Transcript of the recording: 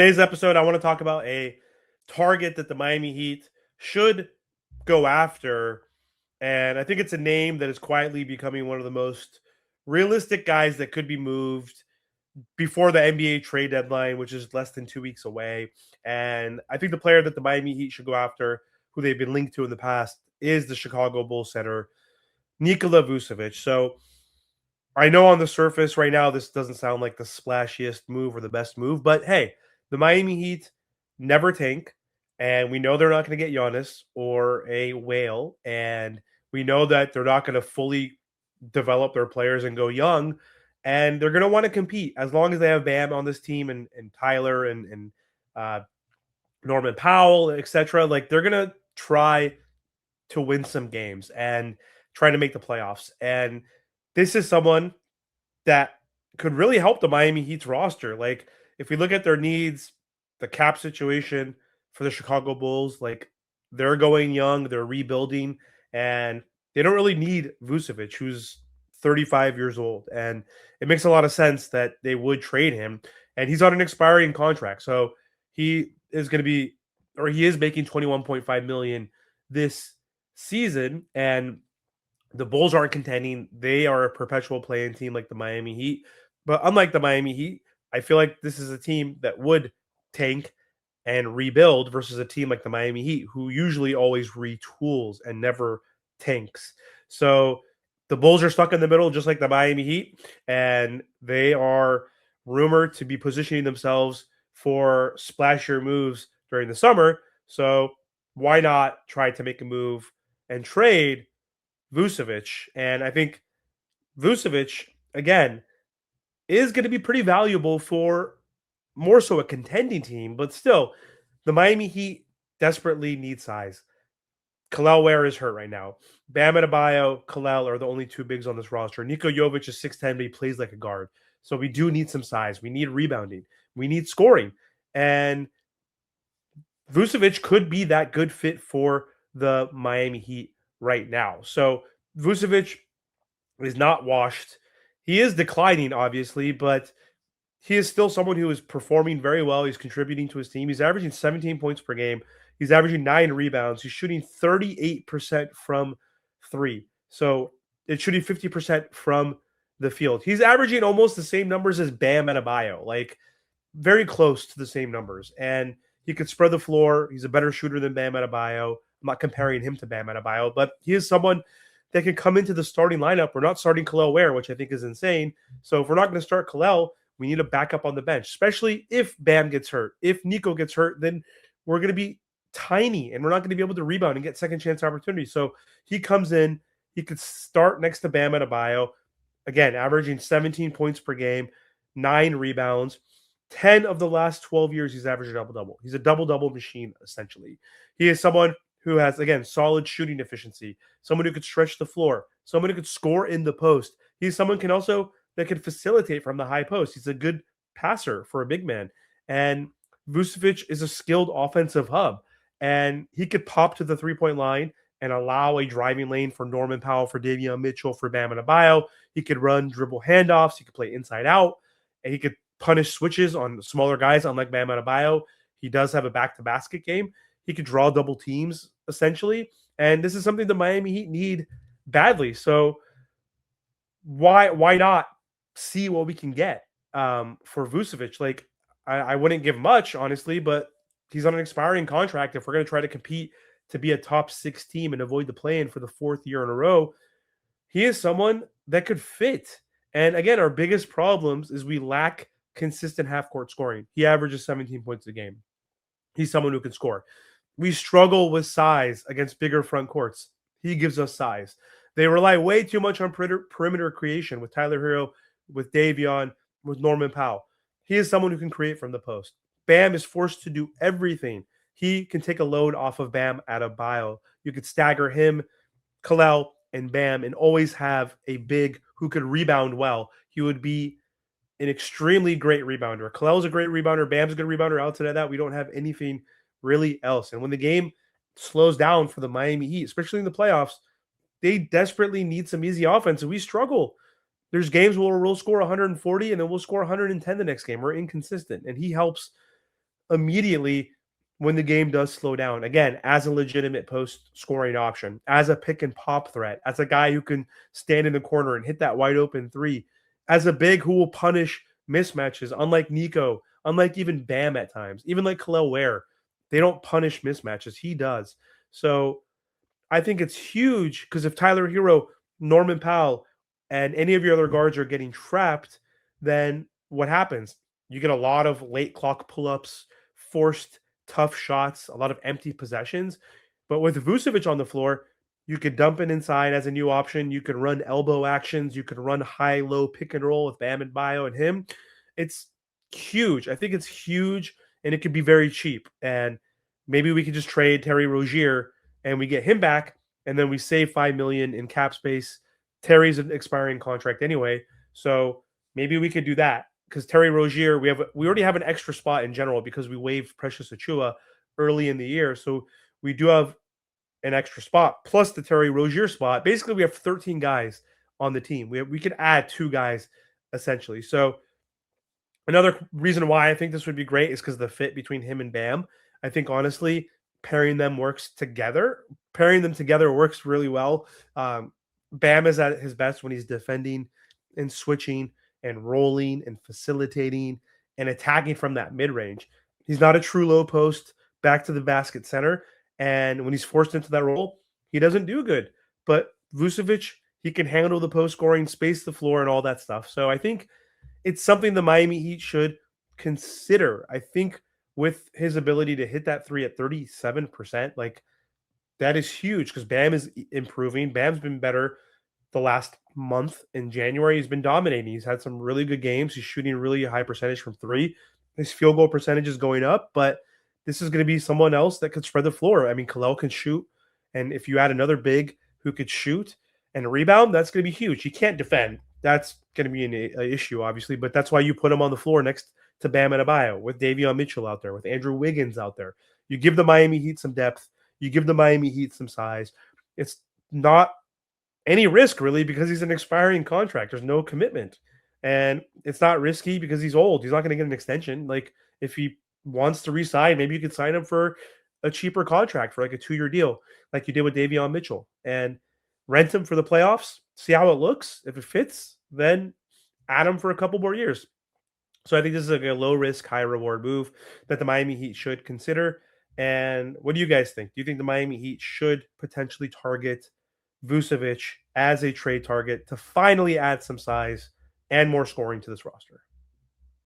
Today's episode, I want to talk about a target that the Miami Heat should go after. And I think it's a name that is quietly becoming one of the most realistic guys that could be moved before the NBA trade deadline, which is less than 2 weeks away. And I think the player that the Miami Heat should go after, who they've been linked to in the past, is the Chicago Bulls center, Nikola Vučević. So I know on the surface right now, this doesn't sound like the splashiest move or the best move, but hey, the Miami Heat never tank, and we know they're not going to get Giannis or a whale, and we know that they're not going to fully develop their players and go young, and they're going to want to compete as long as they have Bam on this team and Tyler and uh, Norman Powell, etc. Like they're going to try to win some games and try to make the playoffs, and this is someone that could really help the Miami Heat's roster. Like, if we look at their needs, the cap situation for the Chicago Bulls, like they're going young, they're rebuilding, and they don't really need Vucevic, who's 35 years old. And it makes a lot of sense that they would trade him. And he's on an expiring contract. So he is going to be, or he is making 21.5 million this season. And the Bulls aren't contending. They are a perpetual playing team like the Miami Heat. But unlike the Miami Heat, I feel like this is a team that would tank and rebuild versus a team like the Miami Heat, who usually always retools and never tanks. So the Bulls are stuck in the middle, just like the Miami Heat, and they are rumored to be positioning themselves for splashier moves during the summer. So why not try to make a move and trade Vucevic? And I think Vucevic, again, is going to be pretty valuable for more so a contending team, but still, the Miami Heat desperately need size. Kel'el Ware is hurt right now. Bam Adebayo, Kel'el are the only two bigs on this roster. Niko Jovic is 6'10", but he plays like a guard. So we do need some size. We need rebounding. We need scoring. And Vucevic could be that good fit for the Miami Heat right now. So Vucevic is not washed. He is declining, obviously, but he is still someone who is performing very well. He's contributing to his team. He's averaging 17 points per game. He's averaging 9 rebounds. He's shooting 38% from three. So it's shooting 50% from the field. He's averaging almost the same numbers as Bam Adebayo, like very close to the same numbers. And he could spread the floor. He's a better shooter than Bam Adebayo. I'm not comparing him to Bam Adebayo, but he is someone that can come into the starting lineup. We're not starting Kel'el Ware, which I think is insane. So if we're not going to start Kel'el, we need a backup on the bench, especially if Bam gets hurt. If Nico gets hurt, then we're going to be tiny and we're not going to be able to rebound and get second chance opportunities. So he comes in, he could start next to Bam Adebayo, again, averaging 17 points per game, 9 rebounds. 10 of the last 12 years, he's averaged a double-double. He's a double-double machine, essentially. He is someone who has, again, solid shooting efficiency, someone who could stretch the floor, someone who could score in the post. He's someone that can facilitate from the high post. He's a good passer for a big man. And Vucevic is a skilled offensive hub. And he could pop to the three-point line and allow a driving lane for Norman Powell, for Davion Mitchell, for Bam Adebayo. He could run dribble handoffs. He could play inside out. And he could punish switches on smaller guys, unlike Bam Adebayo. He does have a back-to-basket game. He could draw double teams, essentially. And this is something the Miami Heat need badly. So why not see what we can get for Vucevic? Like, I wouldn't give much, honestly, but he's on an expiring contract. If we're going to try to compete to be a top 6 team and avoid the play-in for the 4th year in a row, he is someone that could fit. And again, our biggest problems is we lack consistent half-court scoring. He averages 17 points a game. He's someone who can score. We struggle with size against bigger front courts. He gives us size. They rely way too much on perimeter creation with Tyler Hero, with Davion, with Norman Powell. He is someone who can create from the post. Bam is forced to do everything. He can take a load off of Bam Adebayo. You could stagger him, Kel'el, and Bam, and always have a big who could rebound well. He would be an extremely great rebounder. Kel'el's a great rebounder. Bam's a good rebounder. Outside of that, we don't have anything really else. And when the game slows down for the Miami Heat, especially in the playoffs, they desperately need some easy offense, and we struggle. There's games where we'll score 140 and then we'll score 110 the next game. We're inconsistent, and he helps immediately when the game does slow down. Again, as a legitimate post scoring option, as a pick and pop threat, as a guy who can stand in the corner and hit that wide open three, as a big who will punish mismatches, unlike Nico, unlike even Bam at times, even like Khalil Ware. They don't punish mismatches. He does. So I think it's huge because if Tyler Hero, Norman Powell, and any of your other guards are getting trapped, then what happens? You get a lot of late clock pull-ups, forced tough shots, a lot of empty possessions. But with Vucevic on the floor, you could dump it inside as a new option. You could run elbow actions. You could run high-low pick and roll with Bam Adebayo and him. It's huge. I think it's huge, and it could be very cheap. And maybe we could just trade Terry Rozier and we get him back, and then we save 5 million in cap space. Terry's an expiring contract anyway, so maybe we could do that because Terry Rozier, we already have an extra spot in general because we waived Precious Achua early in the year, so we do have an extra spot plus the Terry Rozier spot. Basically, we have 13 guys on the team. We could add 2 guys essentially. So another reason why I think this would be great is because the fit between him and Bam. I think honestly, pairing them works together. Pairing them together works really well. Bam is at his best when he's defending and switching and rolling and facilitating and attacking from that mid range. He's not a true low post back to the basket center. And when he's forced into that role, he doesn't do good. But Vucevic, he can handle the post scoring, space the floor, and all that stuff. So I think it's something the Miami Heat should consider. I think with his ability to hit that three at 37%, like that is huge because Bam is improving. Bam's been better the last month. In January. He's been dominating. He's had some really good games. He's shooting really high percentage from three. His field goal percentage is going up, but this is going to be someone else that could spread the floor. I mean, Khalil can shoot. And if you add another big who could shoot and rebound, that's going to be huge. He can't defend. That's going to be an issue, obviously, but that's why you put him on the floor next to Bam Adebayo, with Davion Mitchell out there, with Andrew Wiggins out there. You give the Miami Heat some depth. You give the Miami Heat some size. It's not any risk, really, because he's an expiring contract. There's no commitment. And it's not risky because he's old. He's not going to get an extension. Like, if he wants to resign, maybe you could sign him for a cheaper contract for like a 2-year deal, like you did with Davion Mitchell, and rent him for the playoffs, see how it looks. If it fits, then add him for a couple more years. So I think this is like a low risk, high reward move that the Miami Heat should consider. And what do you guys think? Do you think the Miami Heat should potentially target Vucevic as a trade target to finally add some size and more scoring to this roster?